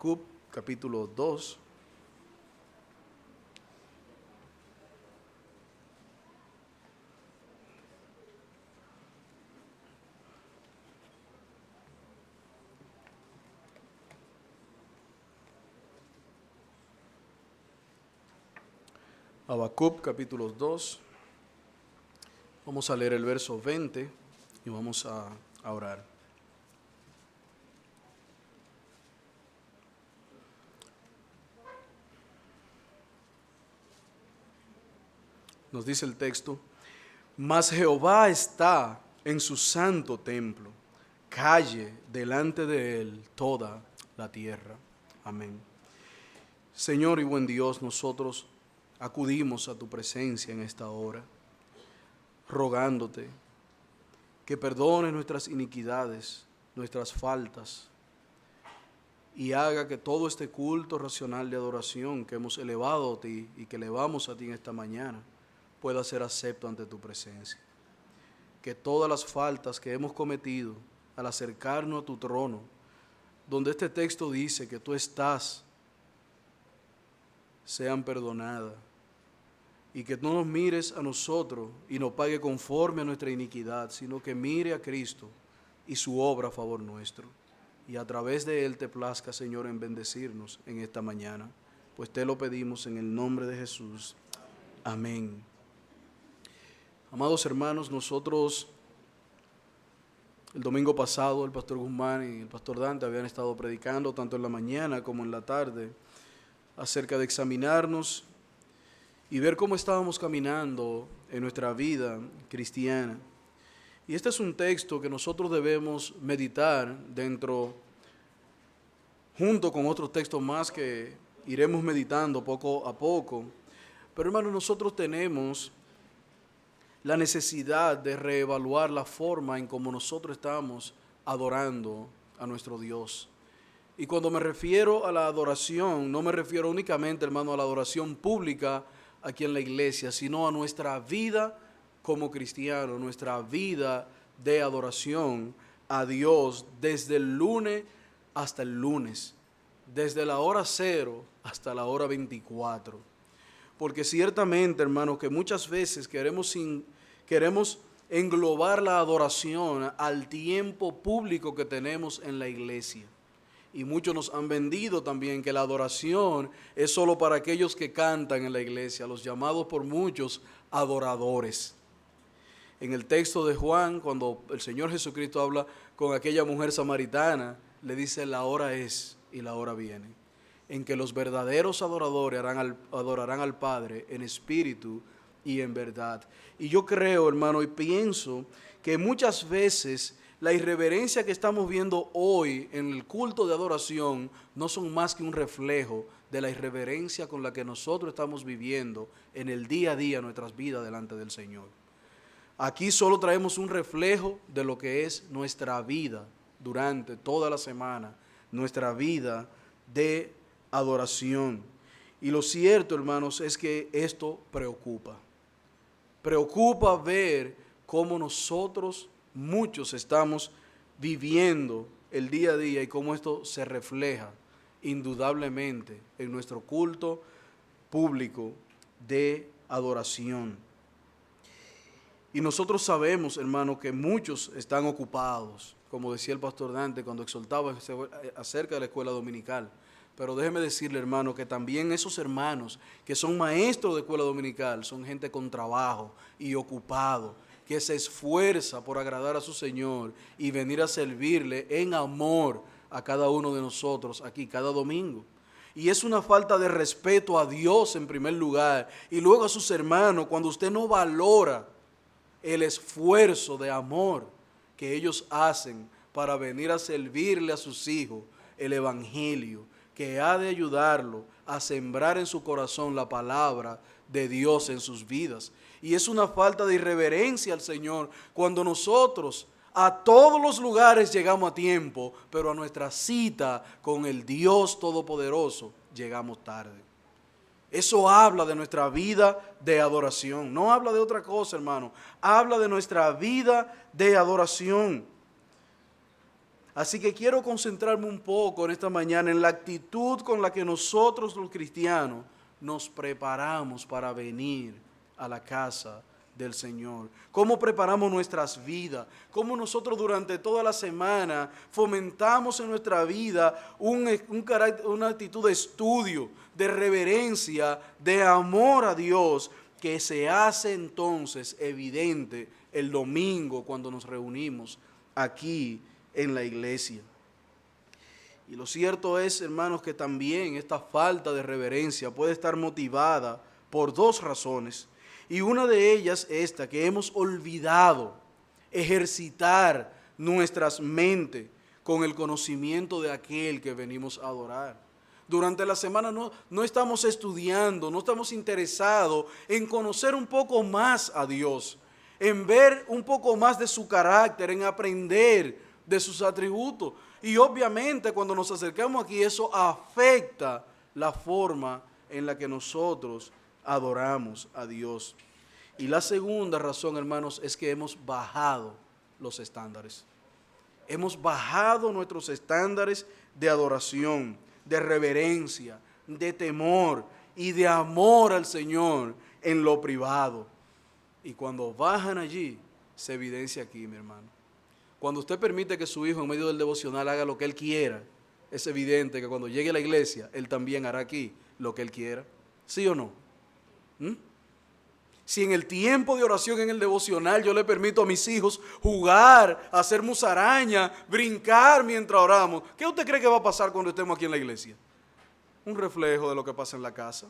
Habacuc, capítulo 2. Habacuc, capítulo 2. Vamos a leer el verso 20 y vamos a orar. Nos dice el texto: mas Jehová está en su santo templo, calle delante de él toda la tierra. Amén. Señor y buen Dios, nosotros acudimos a tu presencia en esta hora, rogándote que perdones nuestras iniquidades, nuestras faltas, y haga que todo este culto racional de adoración que hemos elevado a ti y que elevamos a ti en esta mañana pueda ser acepto ante tu presencia. Que todas las faltas que hemos cometido al acercarnos a tu trono, donde este texto dice que tú estás, sean perdonadas, y que no nos mires a nosotros y nos pague conforme a nuestra iniquidad, sino que mire a Cristo y su obra a favor nuestro, y a través de él te plazca, Señor, en bendecirnos en esta mañana, pues te lo pedimos en el nombre de Jesús. Amén. Amados hermanos, nosotros el domingo pasado el pastor Guzmán y el pastor Dante habían estado predicando tanto en la mañana como en la tarde acerca de examinarnos y ver cómo estábamos caminando en nuestra vida cristiana. Y este es un texto que nosotros debemos meditar junto con otros textos más que iremos meditando poco a poco. Pero hermanos, nosotros tenemos la necesidad de reevaluar la forma en cómo nosotros estamos adorando a nuestro Dios. Y cuando me refiero a la adoración, no me refiero únicamente, hermano, a la adoración pública aquí en la iglesia, sino a nuestra vida como cristianos, nuestra vida de adoración a Dios desde el lunes hasta el lunes, desde la hora 0 hasta la hora 24. Porque ciertamente, hermano, que muchas veces queremos englobar la adoración al tiempo público que tenemos en la iglesia. Y muchos nos han vendido también que la adoración es solo para aquellos que cantan en la iglesia, los llamados por muchos adoradores. En el texto de Juan, cuando el Señor Jesucristo habla con aquella mujer samaritana, le dice: la hora es y la hora viene, en que los verdaderos adoradores adorarán al Padre en espíritu y en verdad. Y yo creo, hermano, y pienso que muchas veces la irreverencia que estamos viendo hoy en el culto de adoración no son más que un reflejo de la irreverencia con la que nosotros estamos viviendo en el día a día nuestras vidas delante del Señor. Aquí solo traemos un reflejo de lo que es nuestra vida durante toda la semana, nuestra vida de adoración. Y lo cierto, hermanos, es que esto preocupa. Preocupa ver cómo nosotros, muchos, estamos viviendo el día a día y cómo esto se refleja indudablemente en nuestro culto público de adoración. Y nosotros sabemos, hermano, que muchos están ocupados, como decía el pastor Dante cuando exhortaba acerca de la escuela dominical. Pero déjeme decirle, hermano, que también esos hermanos que son maestros de escuela dominical son gente con trabajo y ocupado, que se esfuerza por agradar a su Señor y venir a servirle en amor a cada uno de nosotros aquí cada domingo. Y es una falta de respeto a Dios en primer lugar y luego a sus hermanos cuando usted no valora el esfuerzo de amor que ellos hacen para venir a servirle a sus hijos el evangelio, que ha de ayudarlo a sembrar en su corazón la palabra de Dios en sus vidas. Y es una falta de irreverencia al Señor cuando nosotros a todos los lugares llegamos a tiempo, pero a nuestra cita con el Dios Todopoderoso llegamos tarde. Eso habla de nuestra vida de adoración, no habla de otra cosa, hermano, habla de nuestra vida de adoración. Así que quiero concentrarme un poco en esta mañana en la actitud con la que nosotros los cristianos nos preparamos para venir a la casa del Señor. Cómo preparamos nuestras vidas, cómo nosotros durante toda la semana fomentamos en nuestra vida una actitud de estudio, de reverencia, de amor a Dios, que se hace entonces evidente el domingo cuando nos reunimos aquí en la iglesia. Y lo cierto es, hermanos, que también esta falta de reverencia puede estar motivada por dos razones. Y una de ellas es esta, que hemos olvidado ejercitar nuestras mentes con el conocimiento de aquel que venimos a adorar. Durante la semana no estamos estudiando, no estamos interesados en conocer un poco más a Dios, en ver un poco más de su carácter, en aprender de sus atributos. Y obviamente cuando nos acercamos aquí, eso afecta la forma en la que nosotros adoramos a Dios. Y la segunda razón, hermanos, es que hemos bajado los estándares. Hemos bajado nuestros estándares de adoración, de reverencia, de temor y de amor al Señor en lo privado. Y cuando bajan allí, se evidencia aquí, mi hermano. Cuando usted permite que su hijo en medio del devocional haga lo que él quiera, es evidente que cuando llegue a la iglesia, él también hará aquí lo que él quiera. ¿Sí o no? Si en el tiempo de oración, en el devocional, yo le permito a mis hijos jugar, hacer musaraña, brincar mientras oramos, ¿qué usted cree que va a pasar cuando estemos aquí en la iglesia? Un reflejo de lo que pasa en la casa.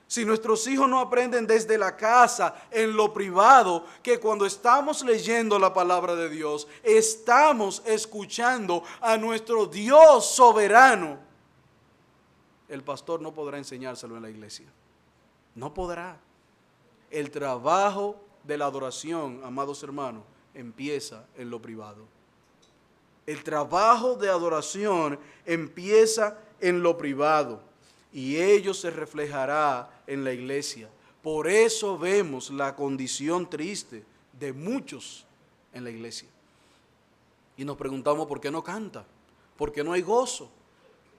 Si nuestros hijos no aprenden desde la casa, en lo privado, que cuando estamos leyendo la palabra de Dios, estamos escuchando a nuestro Dios soberano, el pastor no podrá enseñárselo en la iglesia. No podrá. El trabajo de la adoración, amados hermanos, empieza en lo privado. El trabajo de adoración empieza en lo privado. Y ello se reflejará en la iglesia. Por eso vemos la condición triste de muchos en la iglesia. Y nos preguntamos por qué no canta, por qué no hay gozo,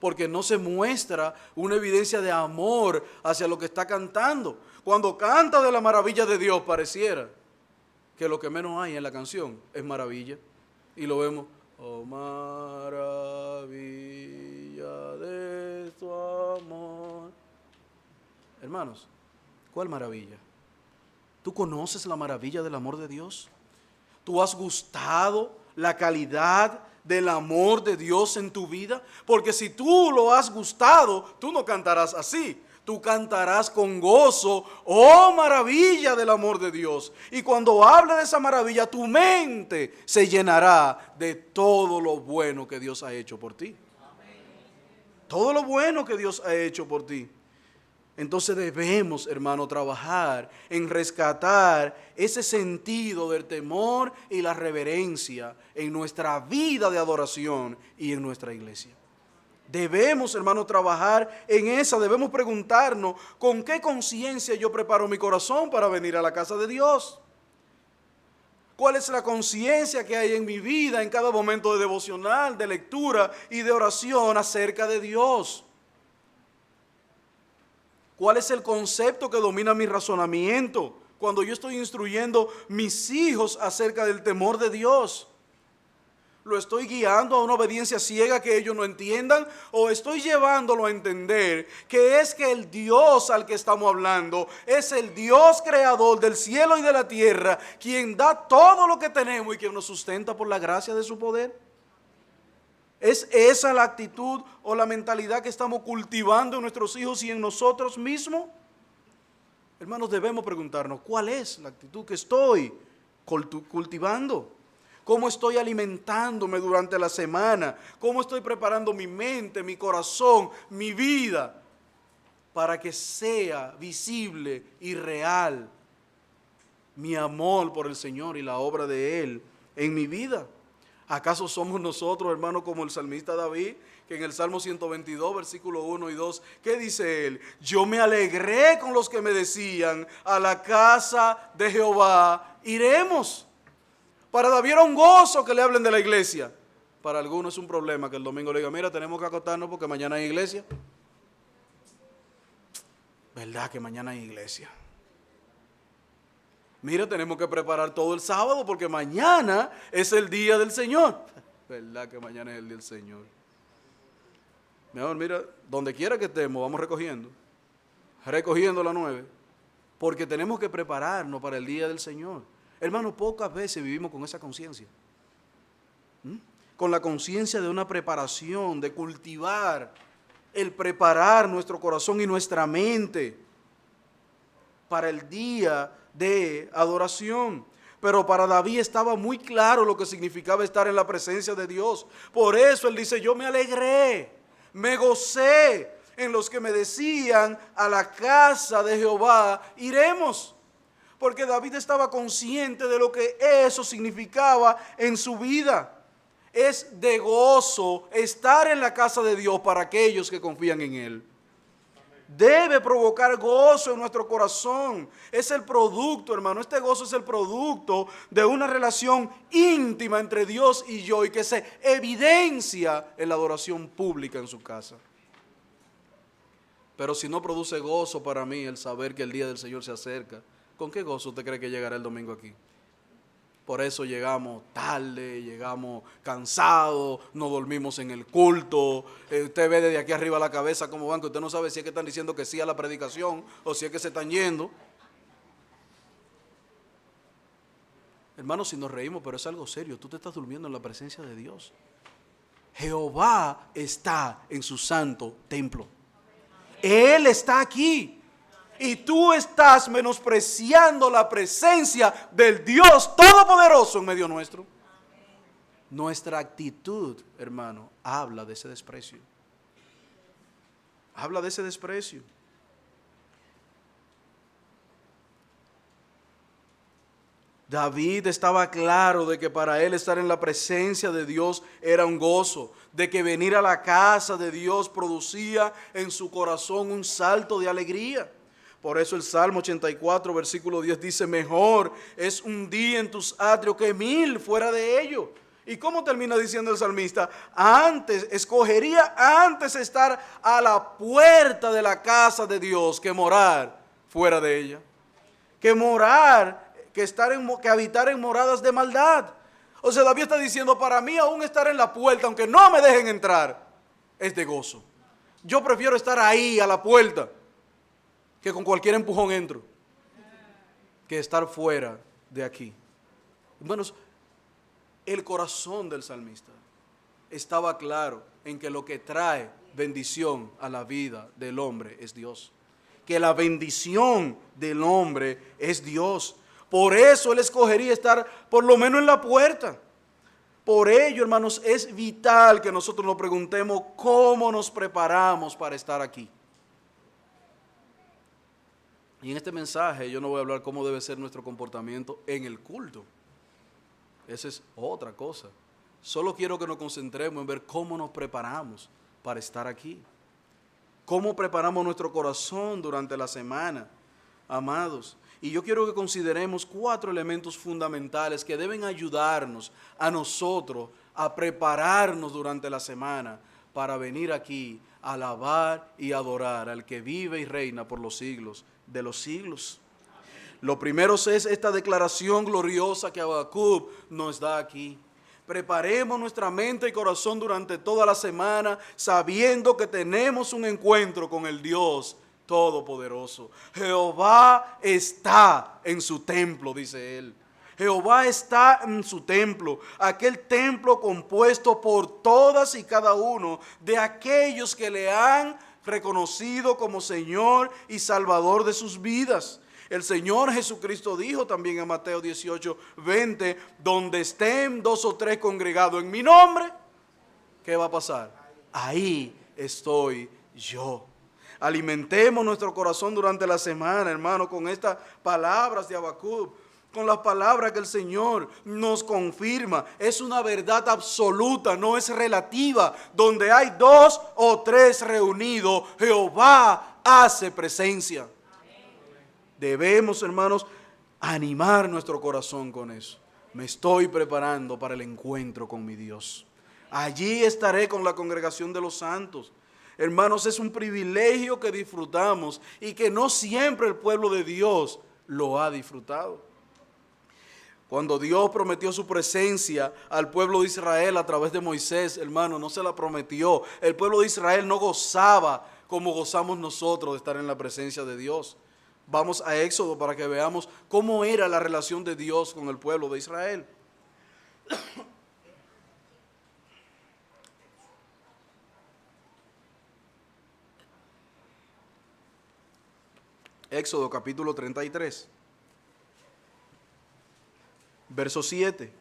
porque no se muestra una evidencia de amor hacia lo que está cantando. Cuando canta de la maravilla de Dios, pareciera que lo que menos hay en la canción es maravilla. Y lo vemos, oh maravilla de tu amor. Hermanos, ¿cuál maravilla? ¿Tú conoces la maravilla del amor de Dios? ¿Tú has gustado la calidad del amor de Dios en tu vida? Porque si tú lo has gustado, tú no cantarás así. Tú cantarás con gozo, oh maravilla del amor de Dios. Y cuando hable de esa maravilla, tu mente se llenará de todo lo bueno que Dios ha hecho por ti. Todo lo bueno que Dios ha hecho por ti. Entonces debemos, hermano, trabajar en rescatar ese sentido del temor y la reverencia en nuestra vida de adoración y en nuestra iglesia. Debemos, hermano, trabajar en esa. Debemos preguntarnos, ¿con qué conciencia yo preparo mi corazón para venir a la casa de Dios? ¿Cuál es la conciencia que hay en mi vida en cada momento de devocional, de lectura y de oración acerca de Dios? ¿Cuál es el concepto que domina mi razonamiento cuando yo estoy instruyendo mis hijos acerca del temor de Dios? ¿Lo estoy guiando a una obediencia ciega que ellos no entiendan? ¿O estoy llevándolo a entender que es que el Dios al que estamos hablando es el Dios creador del cielo y de la tierra, quien da todo lo que tenemos y quien nos sustenta por la gracia de su poder? ¿Es esa la actitud o la mentalidad que estamos cultivando en nuestros hijos y en nosotros mismos? Hermanos, debemos preguntarnos, ¿cuál es la actitud que estoy cultivando? ¿Cómo estoy alimentándome durante la semana? ¿Cómo estoy preparando mi mente, mi corazón, mi vida para que sea visible y real mi amor por el Señor y la obra de Él en mi vida? ¿Acaso somos nosotros, hermanos, como el salmista David, que en el Salmo 122, versículo 1 y 2, ¿qué dice él? Yo me alegré con los que me decían, a la casa de Jehová iremos. Para David era un gozo que le hablen de la iglesia. Para algunos es un problema que el domingo le diga, mira, tenemos que acostarnos porque mañana hay iglesia. ¿Verdad que mañana hay iglesia? Mira, tenemos que preparar todo el sábado porque mañana es el día del Señor. ¿Verdad que mañana es el día del Señor? Mi amor, mira, donde quiera que estemos, vamos recogiendo las 9, porque tenemos que prepararnos para el día del Señor. Hermano, pocas veces vivimos con esa conciencia. Con la conciencia de una preparación, de cultivar, el preparar nuestro corazón y nuestra mente para el día de adoración. Pero para David estaba muy claro lo que significaba estar en la presencia de Dios. Por eso él dice, yo me alegré, me gocé en los que me decían, a la casa de Jehová iremos. Porque David estaba consciente de lo que eso significaba en su vida. Es de gozo estar en la casa de Dios para aquellos que confían en Él. Debe provocar gozo en nuestro corazón. Es el producto, hermano. Este gozo es el producto de una relación íntima entre Dios y yo y que se evidencia en la adoración pública en su casa. Pero si no produce gozo para mí el saber que el día del Señor se acerca, ¿con qué gozo usted cree que llegará el domingo aquí? Por eso llegamos tarde, llegamos cansados, no dormimos en el culto. Usted ve desde aquí arriba la cabeza cómo van, que usted no sabe si es que están diciendo que sí a la predicación o si es que se están yendo. Hermano, si nos reímos, pero es algo serio, tú te estás durmiendo en la presencia de Dios. Jehová está en su santo templo. Él está aquí. Y tú estás menospreciando la presencia del Dios Todopoderoso en medio nuestro. Nuestra actitud, hermano, habla de ese desprecio. Habla de ese desprecio. David estaba claro de que para él estar en la presencia de Dios era un gozo, de que venir a la casa de Dios producía en su corazón un salto de alegría. Por eso el Salmo 84, versículo 10 dice, mejor es un día en tus atrios que 1000 fuera de ellos. ¿Y cómo termina diciendo el salmista? Escogería antes estar a la puerta de la casa de Dios que morar fuera de ella. Que habitar en moradas de maldad. O sea, David está diciendo, para mí aún estar en la puerta, aunque no me dejen entrar, es de gozo. Yo prefiero estar ahí a la puerta, que con cualquier empujón entro, que estar fuera de aquí. Hermanos, el corazón del salmista estaba claro en que lo que trae bendición a la vida del hombre es Dios. Que la bendición del hombre es Dios. Por eso él escogería estar por lo menos en la puerta. Por ello, hermanos, es vital que nosotros nos preguntemos cómo nos preparamos para estar aquí. Y en este mensaje yo no voy a hablar cómo debe ser nuestro comportamiento en el culto. Esa es otra cosa. Solo quiero que nos concentremos en ver cómo nos preparamos para estar aquí. Cómo preparamos nuestro corazón durante la semana, amados. Y yo quiero que consideremos 4 elementos fundamentales que deben ayudarnos a nosotros a prepararnos durante la semana para venir aquí a alabar y adorar al que vive y reina por los siglos de los siglos. Lo primero es esta declaración gloriosa que Habacuc nos da aquí. Preparemos nuestra mente y corazón durante toda la semana sabiendo que tenemos un encuentro con el Dios Todopoderoso. Jehová está en su templo, dice él. Jehová está en su templo, aquel templo compuesto por todas y cada uno de aquellos que le han reconocido como Señor y Salvador de sus vidas. El Señor Jesucristo dijo también en Mateo 18:20, donde estén 2 o 3 congregados en mi nombre, ¿qué va a pasar? Ahí estoy yo. Alimentemos nuestro corazón durante la semana, hermano, con estas palabras de Habacuc, con las palabras que el Señor nos confirma. Es una verdad absoluta, no es relativa. Donde hay 2 o 3 reunidos, Jehová hace presencia. Debemos, hermanos, animar nuestro corazón con eso. Me estoy preparando para el encuentro con mi Dios. Allí estaré con la congregación de los santos. Hermanos, es un privilegio que disfrutamos y que no siempre el pueblo de Dios lo ha disfrutado. Cuando Dios prometió su presencia al pueblo de Israel a través de Moisés, hermano, no se la prometió. El pueblo de Israel no gozaba como gozamos nosotros de estar en la presencia de Dios. Vamos a Éxodo para que veamos cómo era la relación de Dios con el pueblo de Israel. Éxodo capítulo 33, verso 7.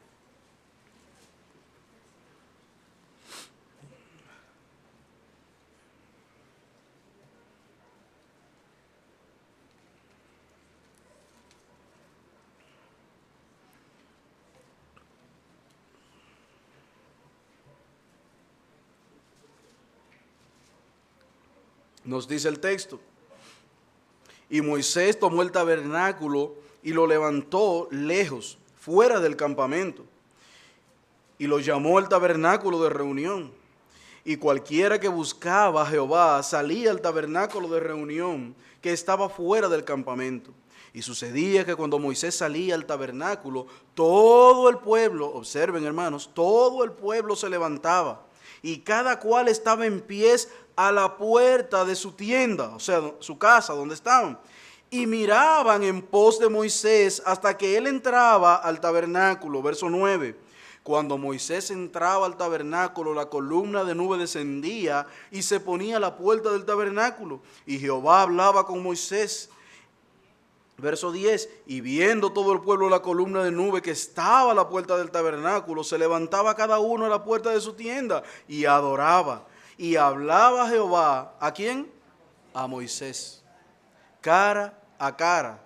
Nos dice el texto: y Moisés tomó el tabernáculo y lo levantó lejos, fuera del campamento, y lo llamó el tabernáculo de reunión. Y cualquiera que buscaba a Jehová salía al tabernáculo de reunión que estaba fuera del campamento. Y sucedía que cuando Moisés salía al tabernáculo, todo el pueblo, observen hermanos, todo el pueblo se levantaba, y cada cual estaba en pies a la puerta de su tienda, o sea, su casa donde estaban, y miraban en pos de Moisés hasta que él entraba al tabernáculo. Verso 9. Cuando Moisés entraba al tabernáculo, la columna de nube descendía y se ponía a la puerta del tabernáculo, y Jehová hablaba con Moisés. Verso 10, y viendo todo el pueblo la columna de nube que estaba a la puerta del tabernáculo, se levantaba cada uno a la puerta de su tienda y adoraba. Y hablaba Jehová, ¿a quién? A Moisés, cara a cara,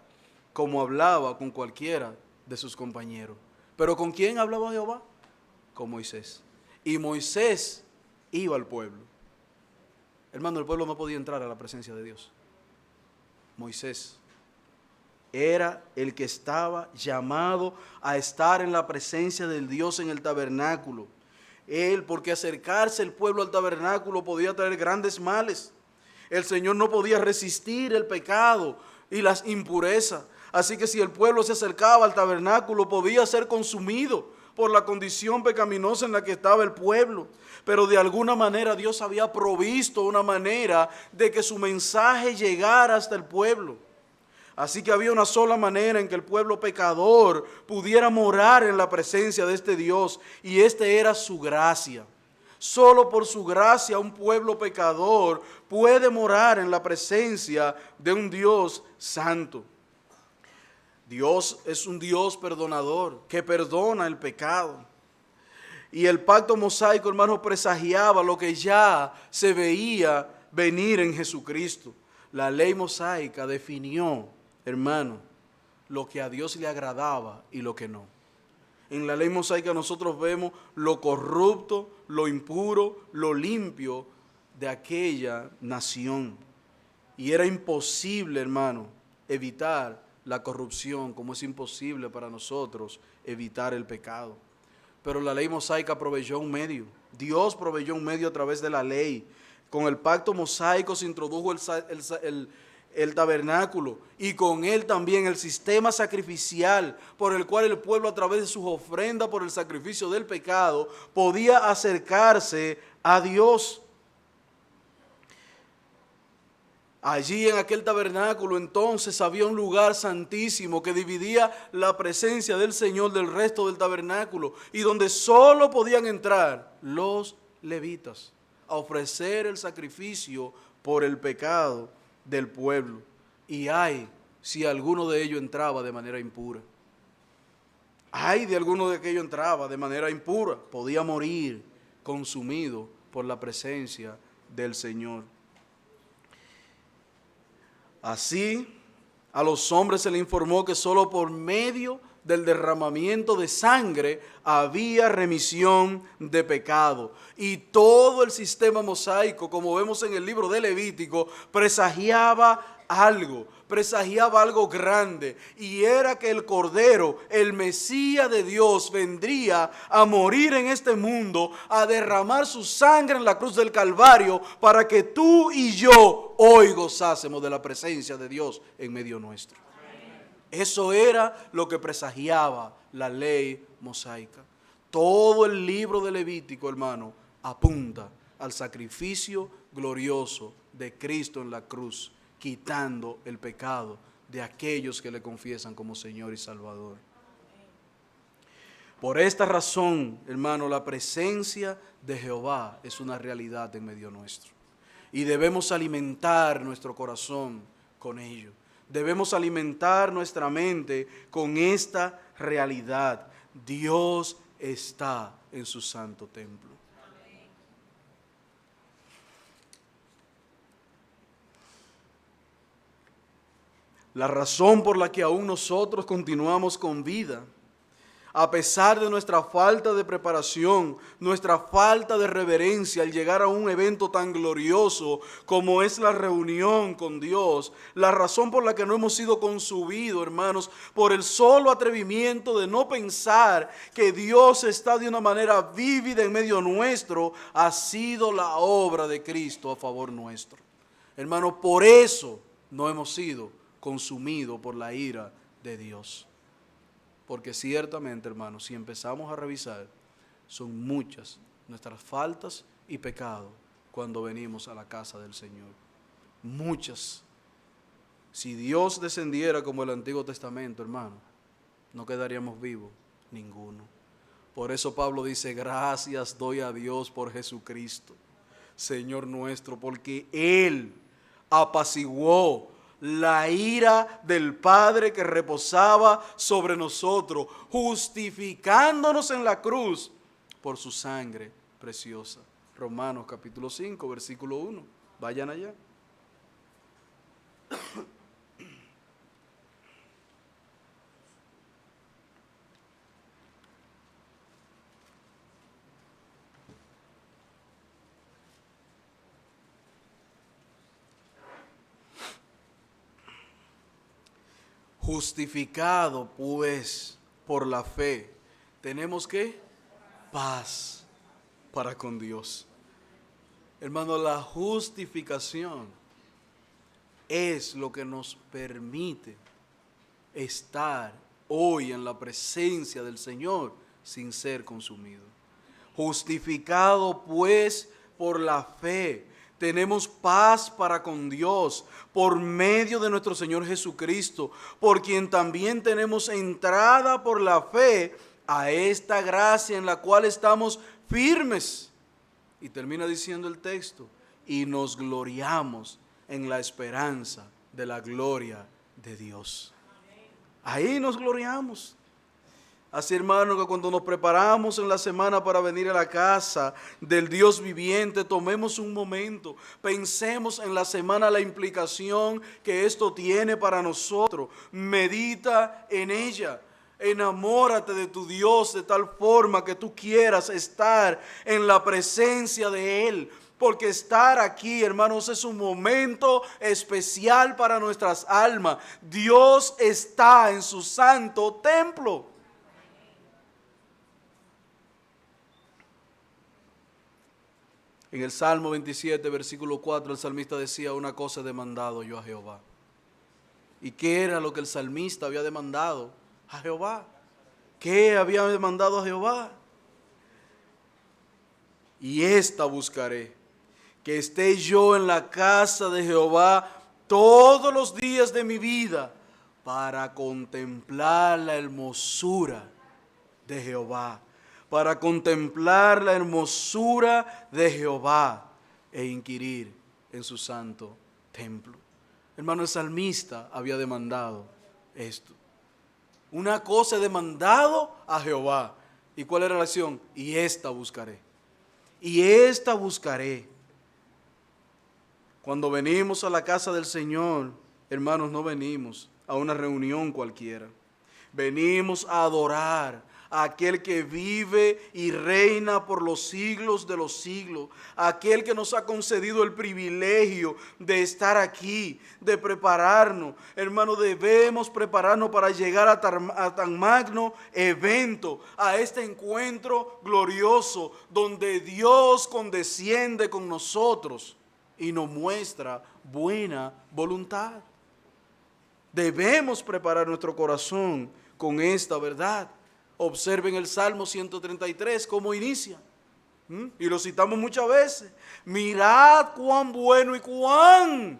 como hablaba con cualquiera de sus compañeros. ¿Pero con quién hablaba Jehová? Con Moisés. Y Moisés iba al pueblo. Hermano, el pueblo no podía entrar a la presencia de Dios. Moisés era el que estaba llamado a estar en la presencia del Dios en el tabernáculo. Él, porque acercarse el pueblo al tabernáculo podía traer grandes males. El Señor no podía resistir el pecado y las impurezas. Así que si el pueblo se acercaba al tabernáculo, podía ser consumido por la condición pecaminosa en la que estaba el pueblo. Pero de alguna manera Dios había provisto una manera de que su mensaje llegara hasta el pueblo. Así que había una sola manera en que el pueblo pecador pudiera morar en la presencia de este Dios, y este era su gracia. Solo por su gracia un pueblo pecador puede morar en la presencia de un Dios santo. Dios es un Dios perdonador que perdona el pecado. Y el pacto mosaico, hermano, presagiaba lo que ya se veía venir en Jesucristo. La ley mosaica definió, hermano, lo que a Dios le agradaba y lo que no. En la ley mosaica nosotros vemos lo corrupto, lo impuro, lo limpio de aquella nación. Y era imposible, hermano, evitar la corrupción, como es imposible para nosotros evitar el pecado. Pero la ley mosaica proveyó un medio. Dios proveyó un medio a través de la ley. Con el pacto mosaico se introdujo el tabernáculo, y con él también el sistema sacrificial por el cual el pueblo, a través de sus ofrendas por el sacrificio del pecado, podía acercarse a Dios. Allí en aquel tabernáculo entonces había un lugar santísimo que dividía la presencia del Señor del resto del tabernáculo, y donde solo podían entrar los levitas a ofrecer el sacrificio por el pecado del pueblo. Y ay, si alguno de ellos entraba de manera impura. Ay, de alguno de aquellos entraba de manera impura, podía morir consumido por la presencia del Señor. Así, a los hombres se les informó que solo por medio del derramamiento de sangre había remisión de pecado. Y todo el sistema mosaico, como vemos en el libro de Levítico, presagiaba algo grande, y era que el Cordero, el Mesías de Dios, vendría a morir en este mundo, a derramar su sangre en la cruz del Calvario, para que tú y yo hoy gozásemos de la presencia de Dios en medio nuestro. Eso era lo que presagiaba la ley mosaica. Todo el libro de Levítico, hermano, apunta al sacrificio glorioso de Cristo en la cruz, quitando el pecado de aquellos que le confiesan como Señor y Salvador. Por esta razón, hermano, la presencia de Jehová es una realidad en medio nuestro. Y debemos alimentar nuestro corazón con ello. Debemos alimentar nuestra mente con esta realidad. Dios está en su santo templo. La razón por la que aún nosotros continuamos con vida, a pesar de nuestra falta de preparación, nuestra falta de reverencia al llegar a un evento tan glorioso como es la reunión con Dios, la razón por la que no hemos sido consumidos, hermanos, por el solo atrevimiento de no pensar que Dios está de una manera vívida en medio nuestro, ha sido la obra de Cristo a favor nuestro. Hermanos, por eso no hemos sido consumidos por la ira de Dios. Porque ciertamente, hermanos, si empezamos a revisar, son muchas nuestras faltas y pecados cuando venimos a la casa del Señor. Muchas. Si Dios descendiera como el Antiguo Testamento, hermano, no quedaríamos vivos ninguno. Por eso Pablo dice, gracias doy a Dios por Jesucristo, Señor nuestro, porque Él apaciguó la ira del Padre que reposaba sobre nosotros, justificándonos en la cruz por su sangre preciosa. Romanos capítulo 5, versículo 1. Vayan allá. Justificado pues por la fe, tenemos que paz para con Dios. Hermano, la justificación es lo que nos permite estar hoy en la presencia del Señor sin ser consumido. Justificado pues por la fe, tenemos paz para con Dios por medio de nuestro Señor Jesucristo, por quien también tenemos entrada por la fe a esta gracia en la cual estamos firmes. Y termina diciendo el texto, y nos gloriamos en la esperanza de la gloria de Dios. Ahí nos gloriamos. Así, hermano, que cuando nos preparamos en la semana para venir a la casa del Dios viviente, tomemos un momento, pensemos en la semana la implicación que esto tiene para nosotros. Medita en ella. Enamórate de tu Dios de tal forma que tú quieras estar en la presencia de Él. Porque estar aquí, hermanos, es un momento especial para nuestras almas. Dios está en su santo templo. En el Salmo 27, versículo 4, el salmista decía, una cosa he demandado yo a Jehová. ¿Y qué era lo que el salmista había demandado a Jehová? ¿Qué había demandado a Jehová? Y esta buscaré, que esté yo en la casa de Jehová todos los días de mi vida, para contemplar la hermosura de Jehová. Para contemplar la hermosura de Jehová e inquirir en su santo templo. Hermano, el salmista había demandado esto. Una cosa he demandado a Jehová. ¿Y cuál era la acción? Y esta buscaré. Y esta buscaré. Cuando venimos a la casa del Señor, hermanos, no venimos a una reunión cualquiera. Venimos a adorar a aquel que vive y reina por los siglos de los siglos, a aquel que nos ha concedido el privilegio de estar aquí, de prepararnos. Hermano, debemos prepararnos para llegar a tan magno evento, a este encuentro glorioso, donde Dios condesciende con nosotros y nos muestra buena voluntad. Debemos preparar nuestro corazón con esta verdad. Observen el Salmo 133, cómo inicia. Y lo citamos muchas veces. Mirad cuán bueno y cuán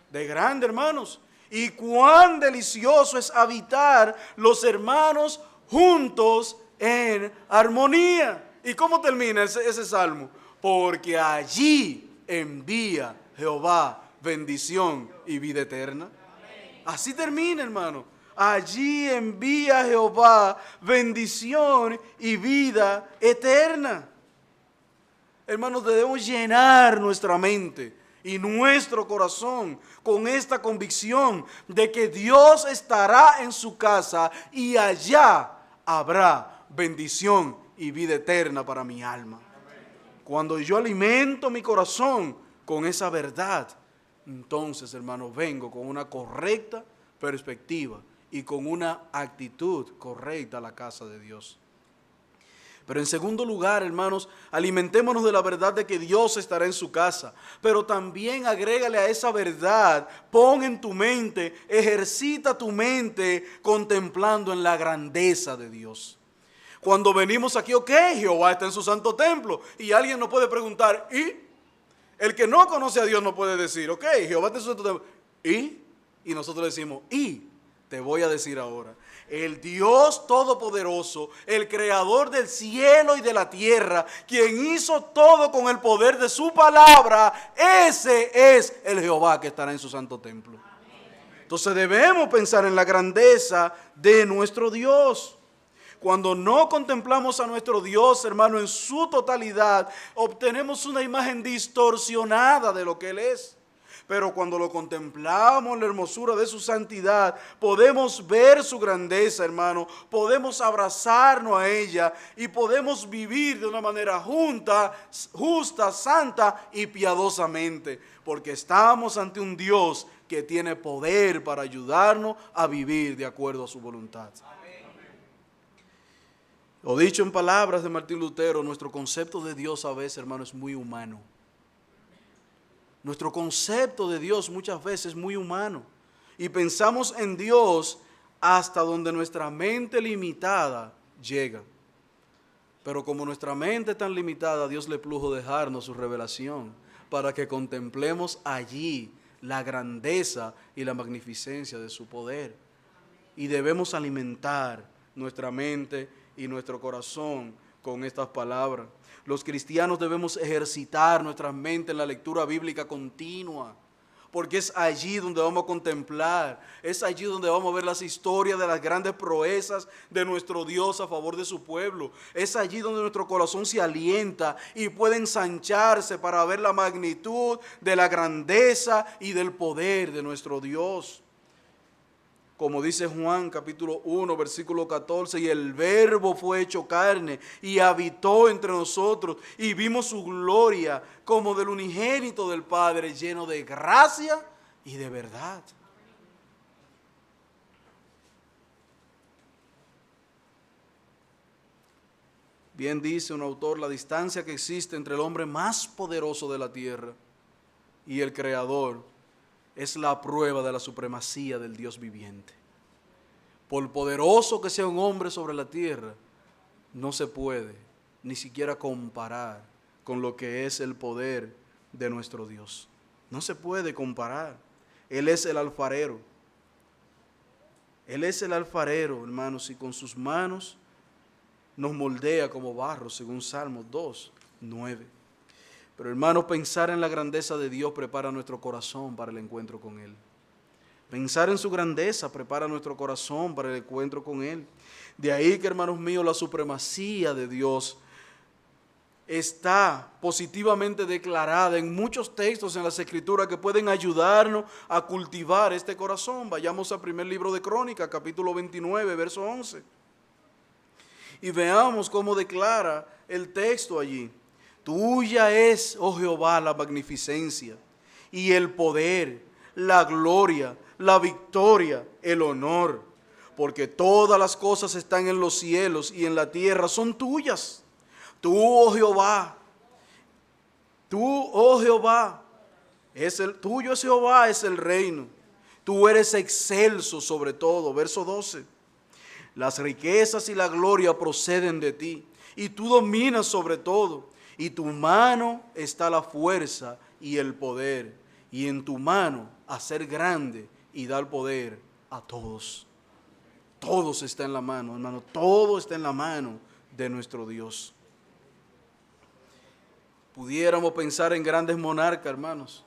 de grande, hermanos. Y cuán delicioso es habitar los hermanos juntos en armonía. ¿Y cómo termina ese salmo? Porque allí envía Jehová bendición y vida eterna. Así termina, hermano. Allí envía Jehová bendición y vida eterna. Hermanos, debemos llenar nuestra mente y nuestro corazón con esta convicción de que Dios estará en su casa y allá habrá bendición y vida eterna para mi alma. Cuando yo alimento mi corazón con esa verdad, entonces, hermanos, vengo con una correcta perspectiva y con una actitud correcta a la casa de Dios. Pero en segundo lugar, hermanos, alimentémonos de la verdad de que Dios estará en su casa. Pero también agrégale a esa verdad, pon en tu mente, ejercita tu mente contemplando en la grandeza de Dios. Cuando venimos aquí, ok, Jehová está en su santo templo. Y alguien nos puede preguntar, ¿y? El que no conoce a Dios no puede decir, ok, Jehová está en su santo templo. ¿Y? Y nosotros decimos, ¿y? Te voy a decir ahora, el Dios Todopoderoso, el Creador del cielo y de la tierra, quien hizo todo con el poder de su palabra, ese es el Jehová que estará en su santo templo. Entonces debemos pensar en la grandeza de nuestro Dios. Cuando no contemplamos a nuestro Dios, hermano, en su totalidad, obtenemos una imagen distorsionada de lo que Él es. Pero cuando lo contemplamos, la hermosura de su santidad, podemos ver su grandeza, hermano. Podemos abrazarnos a ella y podemos vivir de una manera justa, santa y piadosamente. Porque estamos ante un Dios que tiene poder para ayudarnos a vivir de acuerdo a su voluntad. Lo dicho en palabras de Martín Lutero, nuestro concepto de Dios a veces, hermano, es muy humano. Nuestro concepto de Dios muchas veces es muy humano. Y pensamos en Dios hasta donde nuestra mente limitada llega. Pero como nuestra mente es tan limitada, a Dios le plujo dejarnos su revelación para que contemplemos allí la grandeza y la magnificencia de su poder. Y debemos alimentar nuestra mente y nuestro corazón con estas palabras. Los cristianos debemos ejercitar nuestra mente en la lectura bíblica continua, porque es allí donde vamos a contemplar, es allí donde vamos a ver las historias de las grandes proezas de nuestro Dios a favor de su pueblo. Es allí donde nuestro corazón se alienta y puede ensancharse para ver la magnitud de la grandeza y del poder de nuestro Dios. Como dice Juan capítulo 1, versículo 14, y el verbo fue hecho carne y habitó entre nosotros y vimos su gloria como del unigénito del Padre, lleno de gracia y de verdad. Bien dice un autor, la distancia que existe entre el hombre más poderoso de la tierra y el Creador es la prueba de la supremacía del Dios viviente. Por poderoso que sea un hombre sobre la tierra, no se puede ni siquiera comparar con lo que es el poder de nuestro Dios. No se puede comparar. Él es el alfarero. Él es el alfarero, hermanos, y con sus manos nos moldea como barro, según Salmos 2, 9. Pero, hermanos, pensar en la grandeza de Dios prepara nuestro corazón para el encuentro con Él. Pensar en su grandeza prepara nuestro corazón para el encuentro con Él. De ahí que, hermanos míos, la supremacía de Dios está positivamente declarada en muchos textos en las Escrituras que pueden ayudarnos a cultivar este corazón. Vayamos al primer libro de Crónicas, capítulo 29, verso 11. Y veamos cómo declara el texto allí. Tuya es, oh Jehová, la magnificencia y el poder, la gloria, la victoria, el honor, porque todas las cosas están en los cielos y en la tierra son tuyas. Tú, oh Jehová, tuyo es Jehová, es el reino. Tú eres excelso sobre todo. Verso 12. Las riquezas y la gloria proceden de ti, y tú dominas sobre todo, y tu mano está la fuerza y el poder, y en tu mano hacer grande y dar poder a todos. Todo está en la mano, hermano, todo está en la mano de nuestro Dios. Pudiéramos pensar en grandes monarcas, hermanos.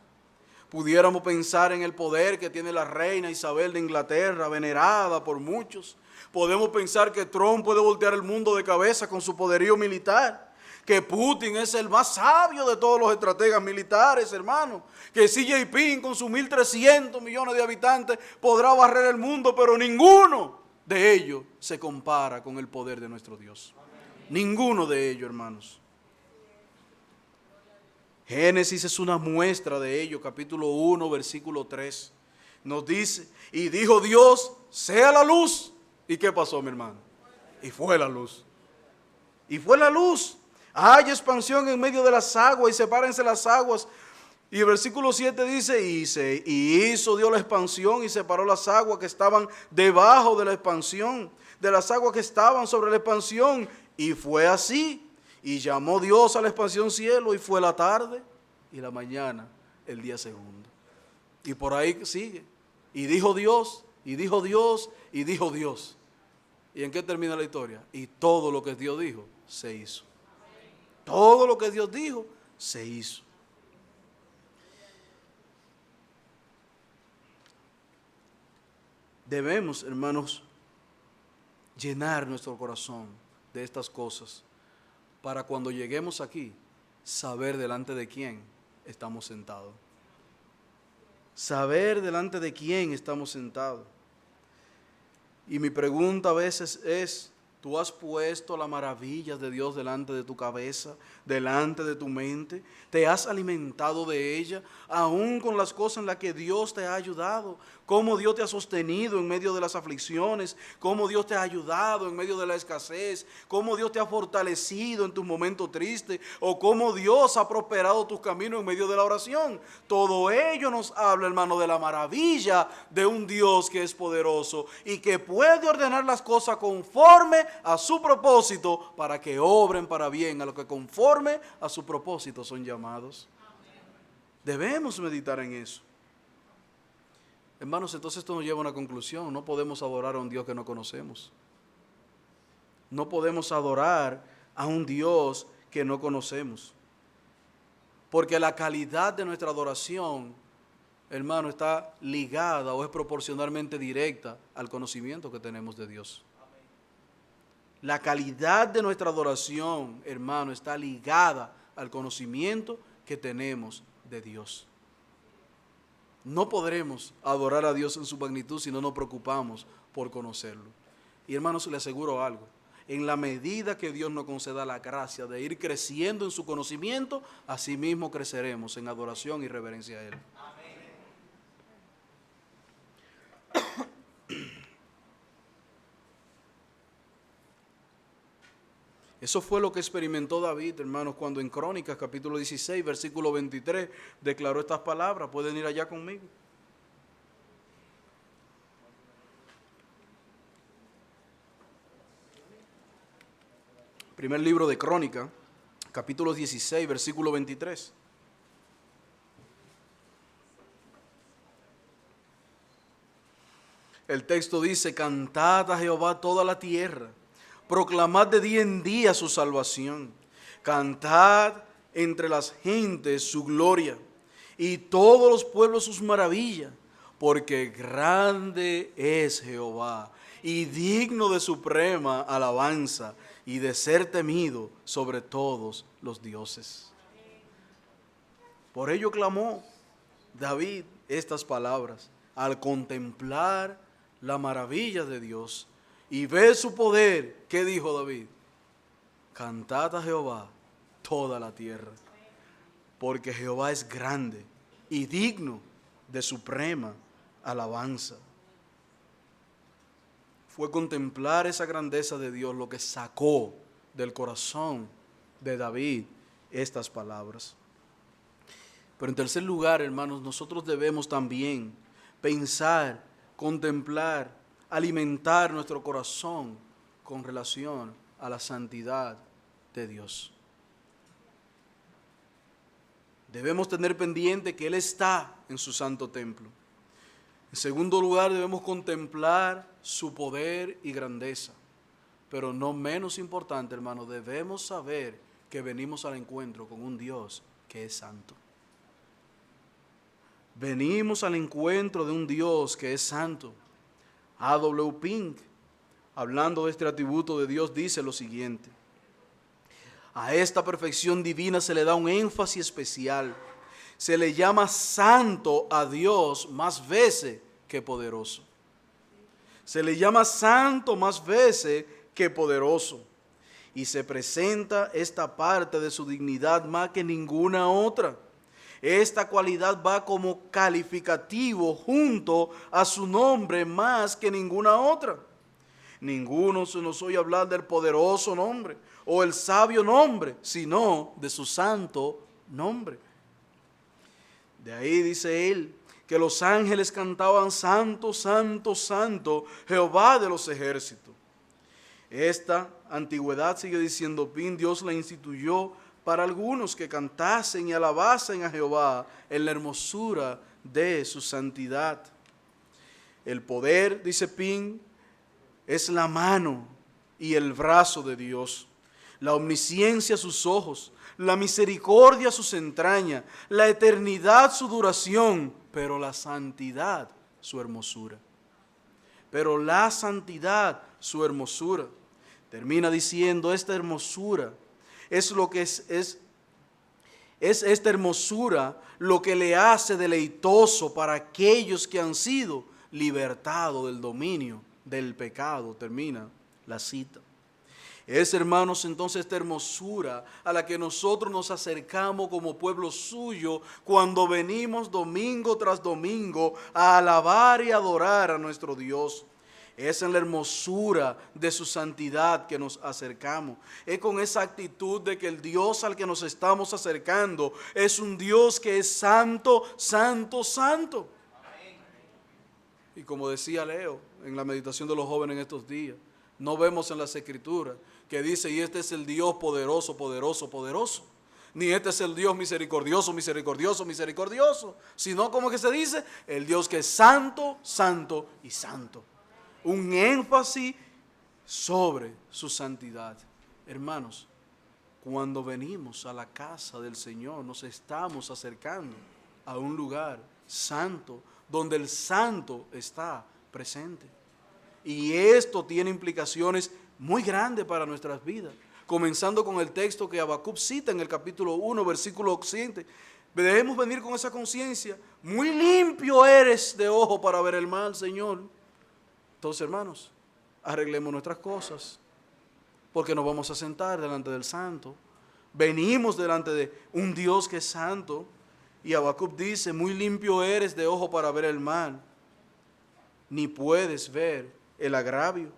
Pudiéramos pensar en el poder que tiene la reina Isabel de Inglaterra, venerada por muchos. Podemos pensar que Trump puede voltear el mundo de cabeza con su poderío militar. Que Putin es el más sabio de todos los estrategas militares, hermano. Que Xi Jinping con sus 1.300 millones de habitantes podrá barrer el mundo, pero ninguno de ellos se compara con el poder de nuestro Dios. Ninguno de ellos, hermanos. Génesis es una muestra de ello, capítulo 1, versículo 3. Nos dice, y dijo Dios, sea la luz. ¿Y qué pasó, mi hermano? Y fue la luz. Y fue la luz. Hay expansión en medio de las aguas y sepárense las aguas. Y el versículo 7 dice, y hizo Dios la expansión y separó las aguas que estaban debajo de la expansión, de las aguas que estaban sobre la expansión. Y fue así. Y llamó Dios a la expansión cielo, y fue la tarde y la mañana el día segundo. Y por ahí sigue. Y dijo Dios, y dijo Dios, y dijo Dios. ¿Y en qué termina la historia? Y todo lo que Dios dijo, se hizo. Todo lo que Dios dijo, se hizo. Debemos, hermanos, llenar nuestro corazón de estas cosas, para cuando lleguemos aquí, saber delante de quién estamos sentados. Saber delante de quién estamos sentados. Y mi pregunta a veces es, ¿tú has puesto las maravillas de Dios delante de tu cabeza, delante de tu mente? ¿Te has alimentado de ella, aún con las cosas en las que Dios te ha ayudado? ¿Cómo Dios te ha sostenido en medio de las aflicciones? ¿Cómo Dios te ha ayudado en medio de la escasez? ¿Cómo Dios te ha fortalecido en tus momentos tristes? ¿O cómo Dios ha prosperado tus caminos en medio de la oración? Todo ello nos habla, hermano, de la maravilla de un Dios que es poderoso y que puede ordenar las cosas conforme a su propósito, para que obren para bien a los que conforme a su propósito son llamados. Debemos meditar en eso. Hermanos, entonces esto nos lleva a una conclusión. No podemos adorar a un Dios que no conocemos. No podemos adorar a un Dios que no conocemos. Porque la calidad de nuestra adoración, hermano, está ligada o es proporcionalmente directa al conocimiento que tenemos de Dios. La calidad de nuestra adoración, hermano, está ligada al conocimiento que tenemos de Dios. No podremos adorar a Dios en su magnitud si no nos preocupamos por conocerlo. Y hermanos, les aseguro algo. En la medida que Dios nos conceda la gracia de ir creciendo en su conocimiento, así mismo creceremos en adoración y reverencia a Él. Eso fue lo que experimentó David, hermanos, cuando en Crónicas, capítulo 16, versículo 23, declaró estas palabras. Pueden ir allá conmigo. Primer libro de Crónicas, capítulo 16, versículo 23. El texto dice, cantad a Jehová toda la tierra, proclamad de día en día su salvación, cantad entre las gentes su gloria, y todos los pueblos sus maravillas, porque grande es Jehová, y digno de suprema alabanza, y de ser temido sobre todos los dioses. Por ello clamó David estas palabras al contemplar la maravilla de Dios y ver su poder. ¿Qué dijo David? Cantad a Jehová toda la tierra, porque Jehová es grande y digno de suprema alabanza. Fue contemplar esa grandeza de Dios lo que sacó del corazón de David estas palabras. Pero en tercer lugar, hermanos, nosotros debemos también pensar, contemplar, alimentar nuestro corazón con relación a la santidad de Dios. Debemos tener pendiente que Él está en su santo templo. En segundo lugar, debemos contemplar su poder y grandeza. Pero no menos importante, hermano, debemos saber que venimos al encuentro con un Dios que es santo. Venimos al encuentro de un Dios que es santo. A.W. Pink, hablando de este atributo de Dios, dice lo siguiente: a esta perfección divina se le da un énfasis especial. Se le llama santo a Dios más veces que poderoso. Se le llama santo más veces que poderoso. Y se presenta esta parte de su dignidad más que ninguna otra. Esta cualidad va como calificativo junto a su nombre más que ninguna otra. Ninguno se nos oye hablar del poderoso nombre o el sabio nombre, sino de su santo nombre. De ahí dice él que los ángeles cantaban santo, santo, santo, Jehová de los ejércitos. Esta antigüedad, sigue diciendo Pin, Dios la instituyó para algunos que cantasen y alabasen a Jehová en la hermosura de su santidad. El poder, dice Pin, es la mano y el brazo de Dios, la omnisciencia sus ojos, la misericordia sus entrañas, la eternidad su duración, pero la santidad su hermosura. Pero la santidad su hermosura. Termina diciendo, esta hermosura es lo que es esta hermosura lo que le hace deleitoso para aquellos que han sido libertados del dominio del pecado. Termina la cita. Es, hermanos, entonces esta hermosura a la que nosotros nos acercamos como pueblo suyo cuando venimos domingo tras domingo a alabar y adorar a nuestro Dios. Es en la hermosura de su santidad que nos acercamos. Es con esa actitud de que el Dios al que nos estamos acercando es un Dios que es santo, santo, santo. Y como decía Leo en la meditación de los jóvenes en estos días, no vemos en las Escrituras que dice, y este es el Dios poderoso, poderoso, poderoso. Ni este es el Dios misericordioso, misericordioso, misericordioso. Sino como que se dice, el Dios que es santo, santo y santo. Un énfasis sobre su santidad. Hermanos, cuando venimos a la casa del Señor, nos estamos acercando a un lugar santo, donde el santo está presente. Y esto tiene implicaciones muy grandes para nuestras vidas. Comenzando con el texto que Habacuc cita en el capítulo 1, versículo 7. Debemos venir con esa conciencia. Muy limpio eres de ojo para ver el mal, Señor. Entonces, hermanos, arreglemos nuestras cosas, porque nos vamos a sentar delante del santo. Venimos delante de un Dios que es santo, y Habacuc dice, muy limpio eres de ojo para ver el mal, ni puedes ver el agravio.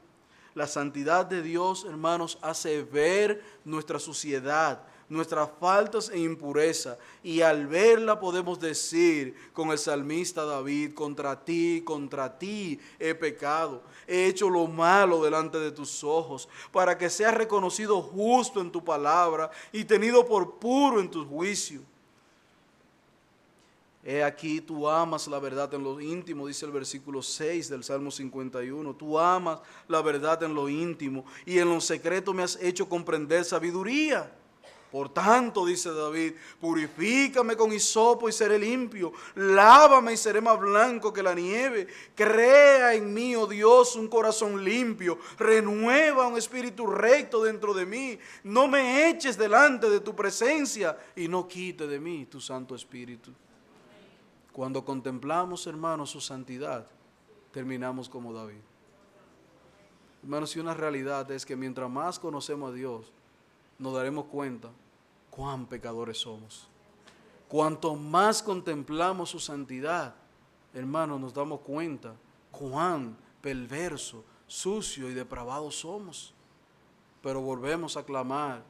La santidad de Dios, hermanos, hace ver nuestra suciedad, nuestras faltas e impureza, y al verla podemos decir con el salmista David, contra ti he pecado, he hecho lo malo delante de tus ojos, para que seas reconocido justo en tu palabra y tenido por puro en tu juicio. He aquí, tú amas la verdad en lo íntimo, dice el versículo 6 del Salmo 51. Tú amas la verdad en lo íntimo y en lo secreto me has hecho comprender sabiduría. Por tanto, dice David, purifícame con hisopo y seré limpio, lávame y seré más blanco que la nieve. Crea en mí, oh Dios, un corazón limpio, renueva un espíritu recto dentro de mí. No me eches delante de tu presencia y no quite de mí tu Santo Espíritu. Cuando contemplamos, hermanos, su santidad, terminamos como David. Hermanos, y una realidad es que mientras más conocemos a Dios, nos daremos cuenta cuán pecadores somos. Cuanto más contemplamos su santidad, hermanos, nos damos cuenta cuán perverso, sucio y depravado somos. Pero volvemos a clamar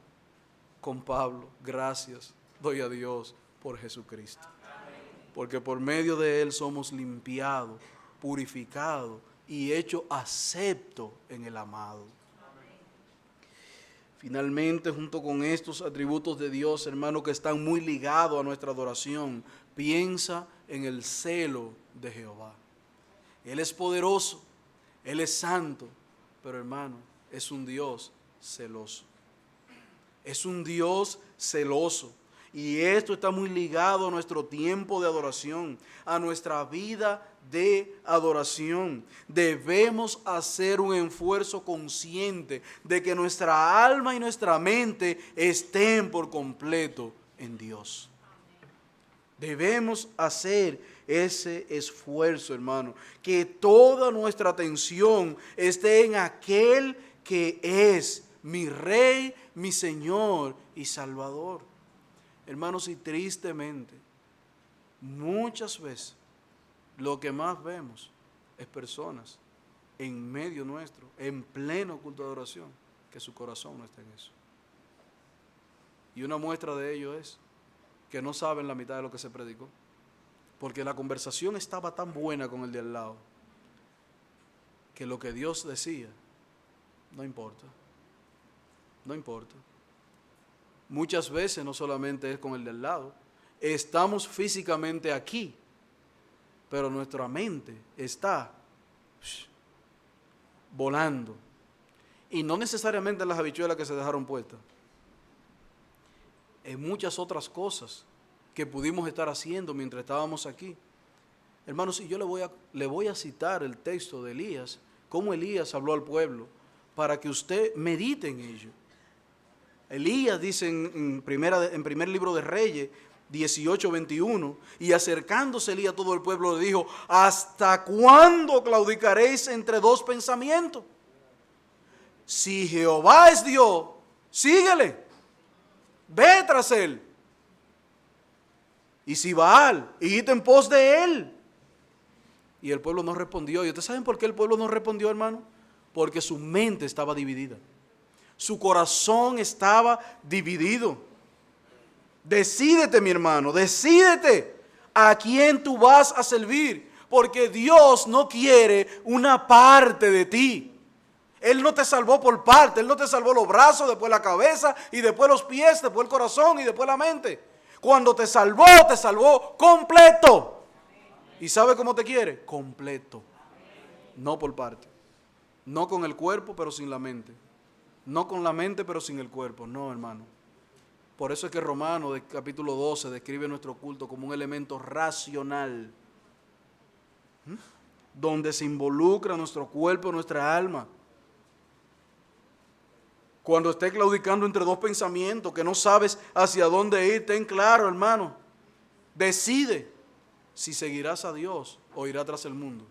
con Pablo: gracias doy a Dios por Jesucristo. Porque por medio de Él somos limpiados, purificados y hechos acepto en el amado. Finalmente, junto con estos atributos de Dios, hermano, que están muy ligados a nuestra adoración, piensa en el celo de Jehová. Él es poderoso, Él es santo, pero hermano, es un Dios celoso. Es un Dios celoso. Y esto está muy ligado a nuestro tiempo de adoración, a nuestra vida de adoración. Debemos hacer un esfuerzo consciente de que nuestra alma y nuestra mente estén por completo en Dios. Debemos hacer ese esfuerzo, hermano, que toda nuestra atención esté en aquel que es mi Rey, mi Señor y Salvador. Hermanos, y tristemente, muchas veces lo que más vemos es personas en medio nuestro, en pleno culto de adoración, que su corazón no está en eso. Y una muestra de ello es que no saben la mitad de lo que se predicó, porque la conversación estaba tan buena con el de al lado, que lo que Dios decía, no importa, no importa. Muchas veces no solamente es con el del lado, estamos físicamente aquí, pero nuestra mente está volando. Y no necesariamente en las habichuelas que se dejaron puestas, en muchas otras cosas que pudimos estar haciendo mientras estábamos aquí. Hermanos, y yo le voy a citar el texto de Elías, cómo Elías habló al pueblo, para que usted medite en ello. Elías dice en primer libro de Reyes 18:21, y acercándose Elías a todo el pueblo le dijo: ¿hasta cuándo claudicaréis entre dos pensamientos? Si Jehová es Dios, síguele, ve tras él. Y si Baal, id en pos de él. Y el pueblo no respondió. ¿Y ustedes saben por qué el pueblo no respondió, hermano? Porque su mente estaba dividida. Su corazón estaba dividido. Decídete, mi hermano, decídete a quién tú vas a servir, porque Dios no quiere una parte de ti. Él no te salvó por parte, Él no te salvó los brazos, después la cabeza y después los pies, después el corazón y después la mente. Cuando te salvó completo. ¿Y sabe cómo te quiere? Completo. No por parte. No con el cuerpo, pero sin la mente. No con la mente, pero sin el cuerpo. No, hermano. Por eso es que Romanos, capítulo 12, describe nuestro culto como un elemento racional, donde se involucra nuestro cuerpo, nuestra alma. Cuando estés claudicando entre dos pensamientos, que no sabes hacia dónde ir, ten claro, hermano. Decide si seguirás a Dios o irás tras el mundo.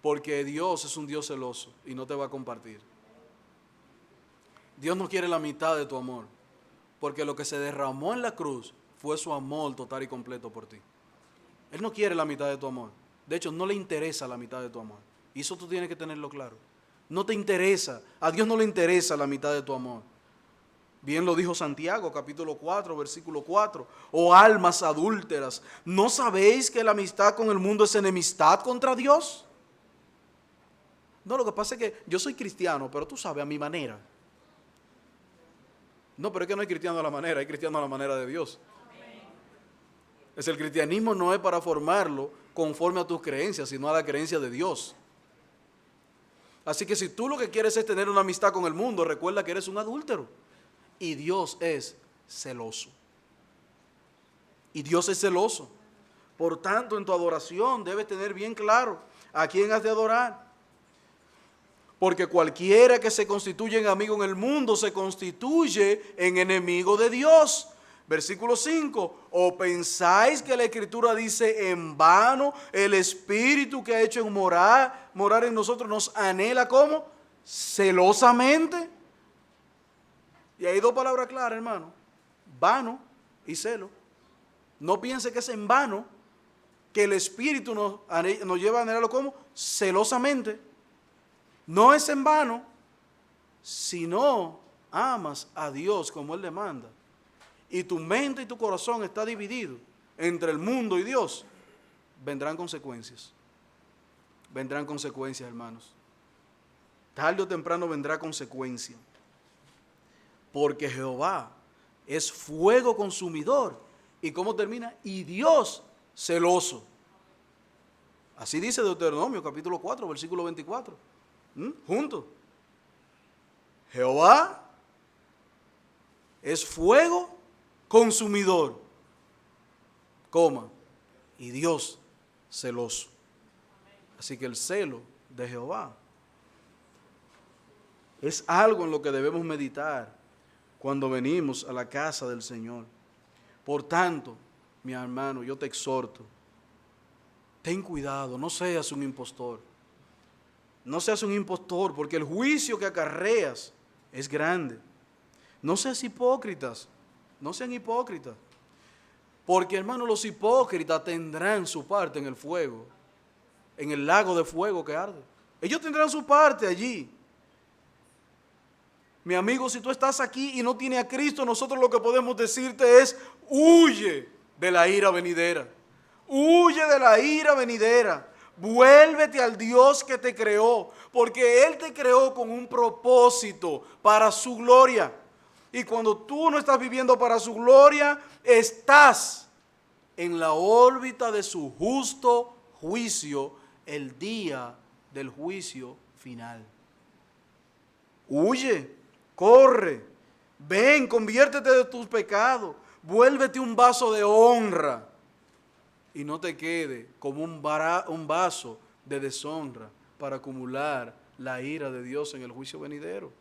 Porque Dios es un Dios celoso y no te va a compartir. Dios no quiere la mitad de tu amor, porque lo que se derramó en la cruz fue su amor total y completo por ti. Él no quiere la mitad de tu amor. De hecho, no le interesa la mitad de tu amor. Y eso tú tienes que tenerlo claro. No te interesa, a Dios no le interesa la mitad de tu amor. Bien lo dijo Santiago, capítulo 4, versículo 4. Oh almas adúlteras, ¿no sabéis que la amistad con el mundo es enemistad contra Dios? No, lo que pasa es que yo soy cristiano, pero tú sabes, a mi manera. No, pero es que no hay cristiano a la manera, hay cristiano a la manera de Dios. El cristianismo no es para formarlo conforme a tus creencias, sino a la creencia de Dios. Así que si tú lo que quieres es tener una amistad con el mundo, recuerda que eres un adúltero. Y Dios es celoso. Y Dios es celoso. Por tanto, en tu adoración debes tener bien claro a quién has de adorar. Porque cualquiera que se constituye en amigo en el mundo se constituye en enemigo de Dios. Versículo 5, ¿o pensáis que la Escritura dice en vano el Espíritu que ha hecho morar en nosotros nos anhela ¿cómo? Celosamente? Y hay dos palabras claras, hermano, vano y celo. No piense que es en vano que el Espíritu nos lleva a anhelarlo ¿cómo? Celosamente. No es en vano, sino amas a Dios como Él le manda. Y tu mente y tu corazón está dividido entre el mundo y Dios, vendrán consecuencias. Vendrán consecuencias, hermanos. Tarde o temprano vendrá consecuencia. Porque Jehová es fuego consumidor. ¿Y cómo termina? Y Dios celoso. Así dice Deuteronomio capítulo 4, versículo 24. Juntos. Jehová es fuego consumidor, coma, y Dios celoso. Así que el celo de Jehová es algo en lo que debemos meditar cuando venimos a la casa del Señor. Por tanto, mi hermano, yo te exhorto, ten cuidado, no seas un impostor. No seas un impostor, porque el juicio que acarreas es grande. No seas hipócritas, no sean hipócritas. Porque, hermano, los hipócritas tendrán su parte en el fuego, en el lago de fuego que arde. Ellos tendrán su parte allí. Mi amigo, si tú estás aquí y no tienes a Cristo, nosotros lo que podemos decirte es, huye de la ira venidera. Huye de la ira venidera. Vuélvete al Dios que te creó, porque Él te creó con un propósito para su gloria. Y cuando tú no estás viviendo para su gloria, estás en la órbita de su justo juicio el día del juicio final. Huye, corre, ven, conviértete de tus pecados, vuélvete un vaso de honra. Y no te quede como un vaso de deshonra para acumular la ira de Dios en el juicio venidero.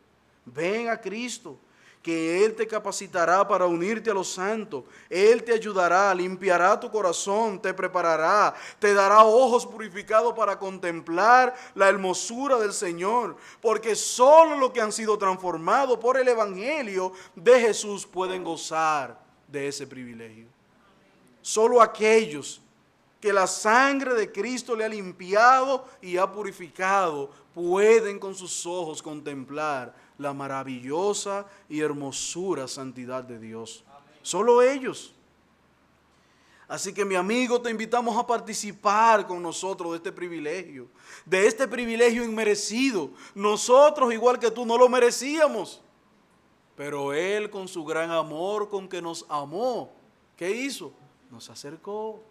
Ven a Cristo, que Él te capacitará para unirte a los santos. Él te ayudará, limpiará tu corazón, te preparará, te dará ojos purificados para contemplar la hermosura del Señor. Porque solo los que han sido transformados por el Evangelio de Jesús pueden gozar de ese privilegio. Solo aquellos que la sangre de Cristo le ha limpiado y ha purificado pueden con sus ojos contemplar la maravillosa y hermosura santidad de Dios. Solo ellos. Así que, mi amigo, te invitamos a participar con nosotros de este privilegio inmerecido. Nosotros, igual que tú, no lo merecíamos, pero Él, con su gran amor con que nos amó, ¿qué hizo? Nos acercó.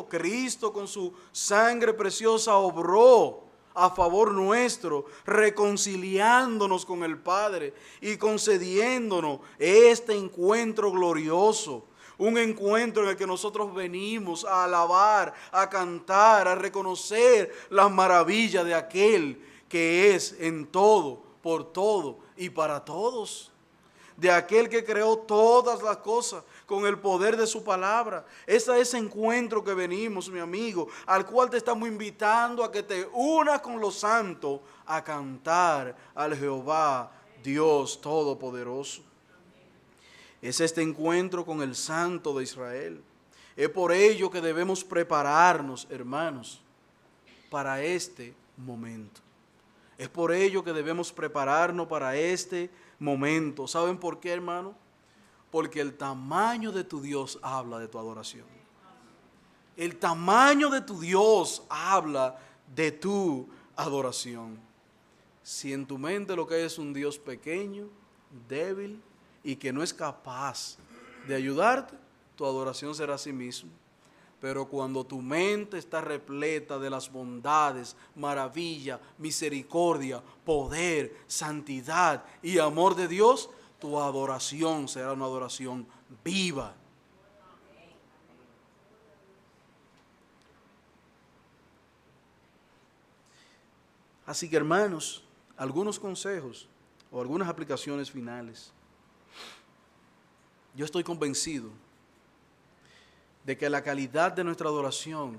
Cristo con su sangre preciosa obró a favor nuestro, reconciliándonos con el Padre y concediéndonos este encuentro glorioso. Un encuentro en el que nosotros venimos a alabar, a cantar, a reconocer las maravillas de aquel que es en todo, por todo y para todos. De aquel que creó todas las cosas con el poder de su palabra. Es a ese encuentro que venimos, mi amigo, al cual te estamos invitando a que te unas con los santos a cantar al Jehová Dios Todopoderoso. Es este encuentro con el Santo de Israel. Es por ello que debemos prepararnos, hermanos, para este momento. Es por ello que debemos prepararnos para este momento. ¿Saben por qué, hermano? Porque el tamaño de tu Dios habla de tu adoración. El tamaño de tu Dios habla de tu adoración. Si en tu mente lo que hay es un Dios pequeño, débil y que no es capaz de ayudarte, tu adoración será a sí mismo. Pero cuando tu mente está repleta de las bondades, maravilla, misericordia, poder, santidad y amor de Dios, tu adoración será una adoración viva. Así que, hermanos, algunos consejos o algunas aplicaciones finales. Yo estoy convencido de que la calidad de nuestra adoración,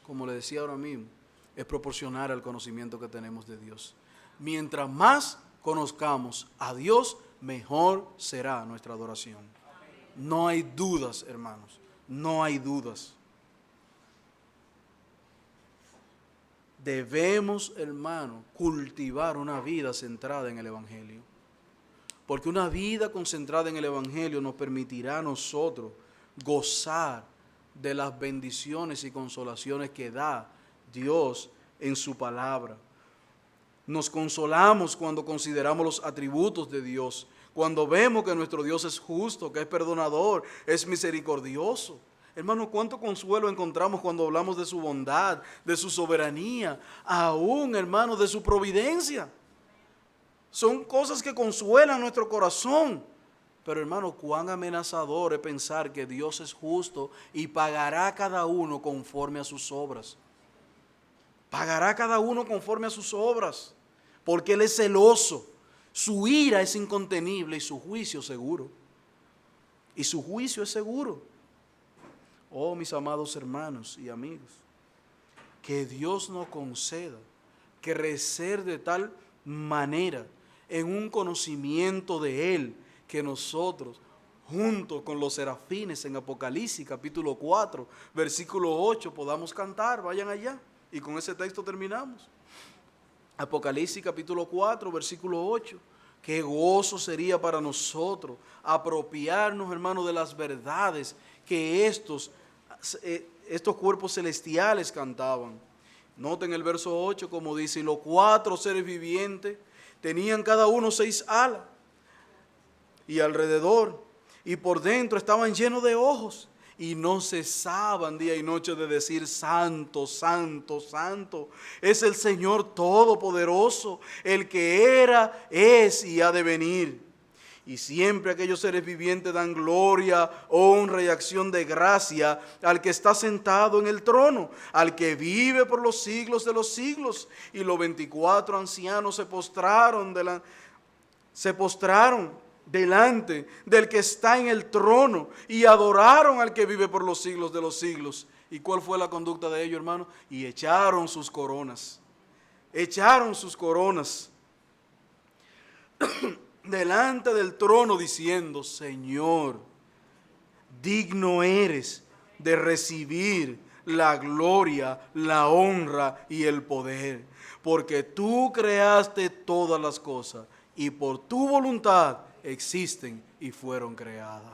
como le decía ahora mismo, es proporcional al conocimiento que tenemos de Dios. Mientras más conozcamos a Dios, mejor será nuestra adoración. No hay dudas, hermanos, no hay dudas. Debemos, hermano, cultivar una vida centrada en el Evangelio. Porque una vida concentrada en el Evangelio nos permitirá a nosotros gozar de las bendiciones y consolaciones que da Dios en su palabra. Nos consolamos cuando consideramos los atributos de Dios, cuando vemos que nuestro Dios es justo, que es perdonador, es misericordioso. Hermano, cuánto consuelo encontramos cuando hablamos de su bondad, de su soberanía, aún, hermano, de su providencia. Son cosas que consuelan nuestro corazón. Pero, hermano, cuán amenazador es pensar que Dios es justo y pagará a cada uno conforme a sus obras. Pagará a cada uno conforme a sus obras, porque Él es celoso. Su ira es incontenible y su juicio seguro. Y su juicio es seguro. Oh, mis amados hermanos y amigos, que Dios nos conceda crecer de tal manera en un conocimiento de Él, que nosotros, junto con los serafines en Apocalipsis capítulo 4, versículo 8, podamos cantar. Vayan allá y con ese texto terminamos. Apocalipsis capítulo 4, versículo 8. Qué gozo sería para nosotros apropiarnos, hermanos, de las verdades que estos cuerpos celestiales cantaban. Noten el verso 8 como dice: y los 4 seres vivientes tenían cada uno 6 alas, y alrededor y por dentro estaban llenos de ojos, y no cesaban día y noche de decir: santo, santo, santo es el Señor Todopoderoso, el que era, es y ha de venir. Y siempre aquellos seres vivientes dan gloria, honra y acción de gracia al que está sentado en el trono, al que vive por los siglos de los siglos. Y los 24 ancianos se postraron delante del que está en el trono y adoraron al que vive por los siglos de los siglos. ¿Y cuál fue la conducta de ellos, hermano? Y echaron sus coronas. Echaron sus coronas delante del trono, diciendo: Señor, digno eres de recibir la gloria, la honra y el poder, porque tú creaste todas las cosas y por tu voluntad existen y fueron creadas.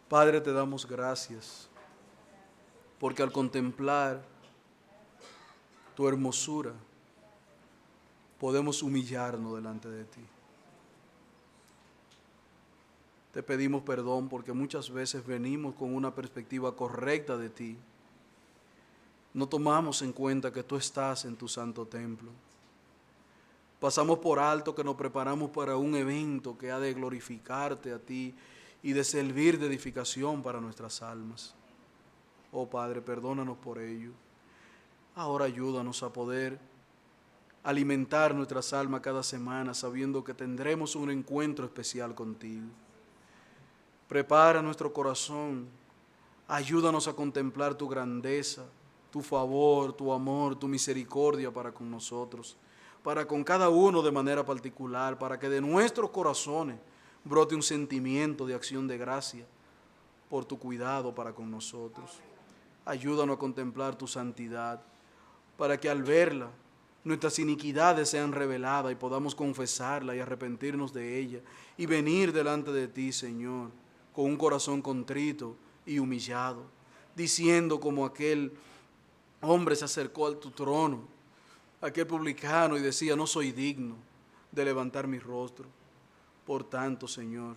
Padre, te damos gracias, porque al contemplar tu hermosura, podemos humillarnos delante de ti. Te pedimos perdón porque muchas veces venimos con una perspectiva correcta de ti. No tomamos en cuenta que tú estás en tu santo templo. Pasamos por alto que nos preparamos para un evento que ha de glorificarte a ti y de servir de edificación para nuestras almas. Oh Padre, perdónanos por ello. Ahora ayúdanos a poder alimentar nuestras almas cada semana, sabiendo que tendremos un encuentro especial contigo. Prepara nuestro corazón, ayúdanos a contemplar tu grandeza, tu favor, tu amor, tu misericordia para con nosotros, para con cada uno de manera particular, para que de nuestros corazones brote un sentimiento de acción de gracia por tu cuidado para con nosotros. Ayúdanos a contemplar tu santidad, para que al verla nuestras iniquidades sean reveladas y podamos confesarla y arrepentirnos de ella y venir delante de ti, Señor, con un corazón contrito y humillado, diciendo como aquel hombre se acercó a tu trono, aquel publicano, y decía: no soy digno de levantar mi rostro. Por tanto, Señor,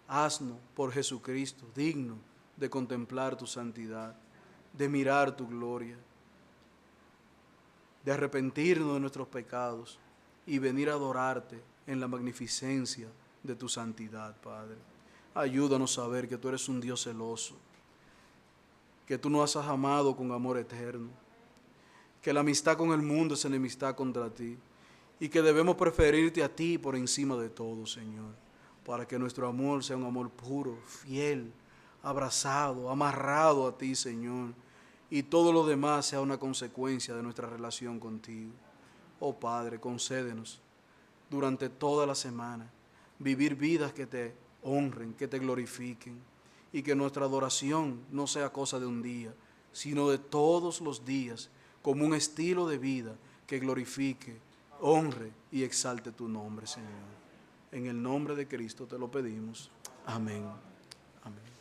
haznos por Jesucristo digno de contemplar tu santidad, de mirar tu gloria, de arrepentirnos de nuestros pecados y venir a adorarte en la magnificencia de tu santidad, Padre. Ayúdanos a saber que tú eres un Dios celoso, que tú nos has amado con amor eterno, que la amistad con el mundo es enemistad contra ti y que debemos preferirte a ti por encima de todo, Señor, para que nuestro amor sea un amor puro, fiel, abrazado, amarrado a ti, Señor, y todo lo demás sea una consecuencia de nuestra relación contigo. Oh Padre, concédenos durante toda la semana vivir vidas que te honren, que te glorifiquen, y que nuestra adoración no sea cosa de un día, sino de todos los días, como un estilo de vida que glorifique, honre y exalte tu nombre, Señor. En el nombre de Cristo te lo pedimos. Amén. Amén.